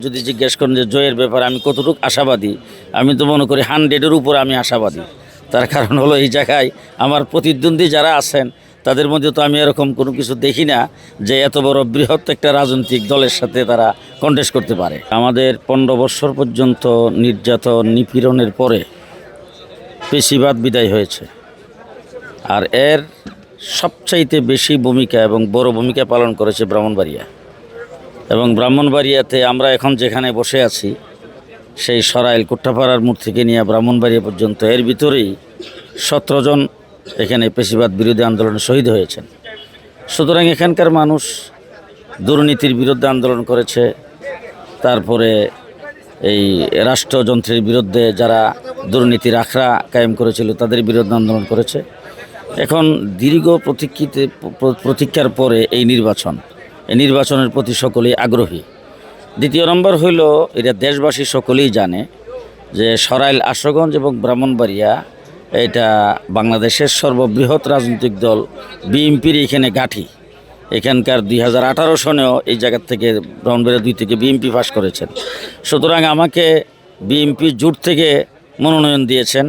যদি জিজ্ঞেস করেন যে জয়ের ব্যাপারে আমি কতটুকু আশাবাদী, আমি তো মনে করি 100-এর উপরে আমি আশাবাদী। তার কারণ হলো এই জায়গায় আমার প্রতিদ্বন্দ্বী যারা আছেন তাদের মধ্যে তো আমি এরকম কোনো কিছু দেখি না যে এত বড় বৃহৎ একটা রাজনৈতিক দলের সাথে তারা কন্টেস্ট করতে পারে। আমাদের 15 বছর পর্যন্ত নির্যাতন নিপীড়নের পরে পেশিবাদ বিদায় হয়েছে, আর এর সবচাইতে বেশি ভূমিকা এবং বড় ভূমিকা পালন করেছে ব্রাহ্মণবাড়িয়া। এবং ব্রাহ্মণবাড়িয়াতে আমরা এখন যেখানে বসে আছি সেই সরাইল কুট্টাপাড়ার মোড় থেকে নিয়ে ব্রাহ্মণবাড়িয়া পর্যন্ত এর ভিতরেই 17 জন এখানে পেশিবাদ বিরোধী আন্দোলনে শহীদ হয়েছেন। সুতরাং এখানকার মানুষ দুর্নীতির বিরুদ্ধে আন্দোলন করেছে, তারপরে এই রাষ্ট্রযন্ত্রের বিরুদ্ধে যারা দুর্নীতির আখড়া কায়েম করেছিল তাদের বিরুদ্ধে আন্দোলন করেছে। এখন দীর্ঘ প্রতীক্ষার পরে এই নির্বাচনের প্রতি সকলেই আগ্রহী। দ্বিতীয় নম্বর হইল, এটা দেশবাসী সকলেই জানে যে সরাইল আশুগঞ্জ এবং ব্রাহ্মণবাড়িয়া এটা বাংলাদেশের সর্ববৃহৎ রাজনৈতিক দল বিএনপির এখানে গাঁঠি। এখানকার 2018 সনেও এই জায়গার থেকে ব্রাহ্মণবাড়িয়া 2 থেকে বিএনপি পাস করেছেন। সুতরাং আমাকে বিএনপি জোট থেকে মনোনয়ন দিয়েছেন।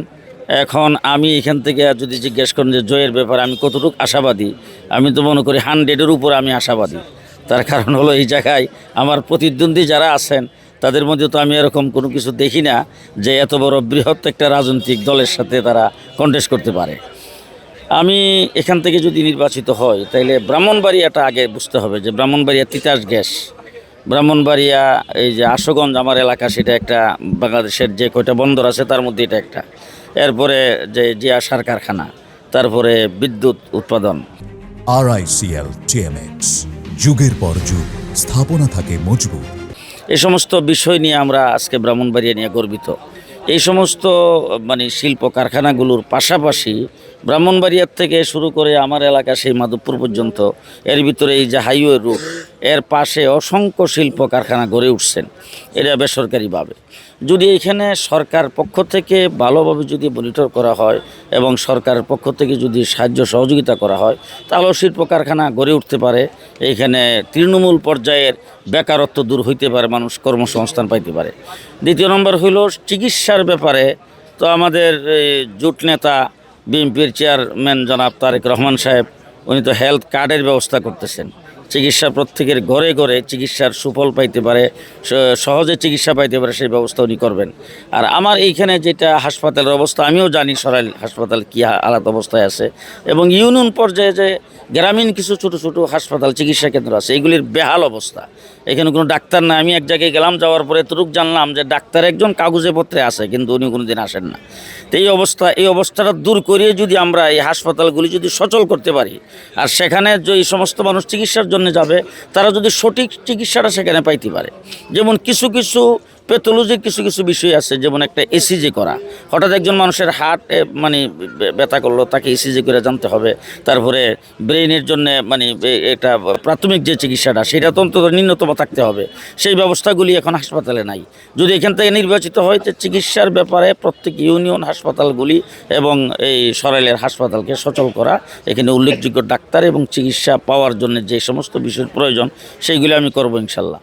এখন আমি এখান থেকে যদি জিজ্ঞেস করেন যে জয়ের ব্যাপারে আমি কতটুকু আশাবাদী, আমি তো মনে করি 100-এর উপরে আমি আশাবাদী। তার কারণ হলো এই জায়গায় আমার প্রতিদ্বন্দ্বী যারা আছেন তাদের মধ্যে তো আমি এরকম কোনো কিছু দেখি না যে এত বড় বৃহৎ একটা রাজনৈতিক দলের সাথে তারা কন্টেস্ট করতে পারে। আমি এখান থেকে যদি নির্বাচিত হই তাইলে ব্রাহ্মণবাড়িয়াটা আগে বুঝতে হবে যে ব্রাহ্মণবাড়িয়া তিতাস গ্যাস, ব্রাহ্মণবাড়িয়া এই যে আশুগঞ্জ আমার এলাকা, সেটা একটা বাংলাদেশের যে কয়টা বন্দর আছে তার মধ্যে এটা একটা। এরপরে যে জিয়া সার কারখানা, তারপরে বিদ্যুৎ উৎপাদন। RICL TMX, যুগের পর যুগ স্থাপনা থাকে মজবুত। এই সমস্ত বিষয় নিয়ে আমরা আজকে ব্রাহ্মণবাড়িয়া নিয়ে গর্বিত। এই সমস্ত শিল্প কারখানাগুলোর পাশাপাশি ব্রাহ্মণবাড়িয়ার থেকে শুরু করে আমার এলাকা সেই মাধবপুর পর্যন্ত, এর ভিতরে এই যে হাইওয়ে রুট, এর পাশে অসংখ্য শিল্প কারখানা গড়ে উঠছেন, এরা বেসরকারিভাবে। যদি এখানে সরকার পক্ষ থেকে ভালোভাবে যদি মনিটর করা হয় এবং সরকারের পক্ষ থেকে যদি সাহায্য সহযোগিতা করা হয় তাহলেও শিল্প কারখানা গড়ে উঠতে পারে। এইখানে তৃণমূল পর্যায়ের বেকারত্ব দূর হইতে পারে, মানুষ কর্মসংস্থান পাইতে পারে। দ্বিতীয় নম্বর হইল চিকিৎসার ব্যাপারে। তো আমাদের জোট নেতা বিএনপির চেয়ারম্যান জনাব তারেক রহমান সাহেব, উনি তো হেলথ কার্ডের ব্যবস্থা করতেছেন। চিকিৎসা প্রত্যেকের ঘরে ঘরে চিকিৎসার সুফল পাইতে পারে, সহজে চিকিৎসা পাইতে পারে, সেই ব্যবস্থা উনি করবেন। আর আমার এইখানে যেটা হাসপাতালের অবস্থা, আমিও জানি সরাইল হাসপাতাল কী আলাদা অবস্থায় আছে, এবং ইউনিয়ন পর্যায়ে যে গ্রামীণ কিছু ছোটো ছোটো হাসপাতাল চিকিৎসা কেন্দ্র আছে এইগুলির বেহাল অবস্থা। এখানে কোনো ডাক্তার না। আমি এক জায়গায় গেলাম, যাওয়ার পরে এতটুকু জানলাম যে ডাক্তার একজন কাগজে পত্রে আছে, কিন্তু উনি কোনো দিন আসেন না। তো এই অবস্থাটা দূর করিয়ে যদি আমরা এই হাসপাতালগুলি যদি সচল করতে পারি, আর সেখানে যে এই সমস্ত মানুষ চিকিৎসার জন্য যাবে তারা যদি সঠিক চিকিৎসাটা সেখানে পাইতে পারে। যেমন কিছু প্যাথোলজির কিছু বিষয় আছে, যেমন একটা ECG করা। হঠাৎ একজন মানুষের হার্ট ব্যথা করলো, তাকে ECG করে জানতে হবে। তারপরে ব্রেইনের জন্য একটা প্রাথমিক যে চিকিৎসাটা, সেটা তো অন্তত ন্যূনতম থাকতে হবে। সেই ব্যবস্থাগুলি এখন হাসপাতালে নাই। যদি এখান থেকে নির্বাচিত হয় তো চিকিৎসার ব্যাপারে প্রত্যেক ইউনিয়ন হাসপাতালগুলি এবং এই সরাইলের হাসপাতালকে সচল করা, এখানে উল্লেখযোগ্য ডাক্তার এবং চিকিৎসা পাওয়ার জন্য যে সমস্ত বিষয়ের প্রয়োজন সেইগুলি আমি করব ইনশাল্লাহ।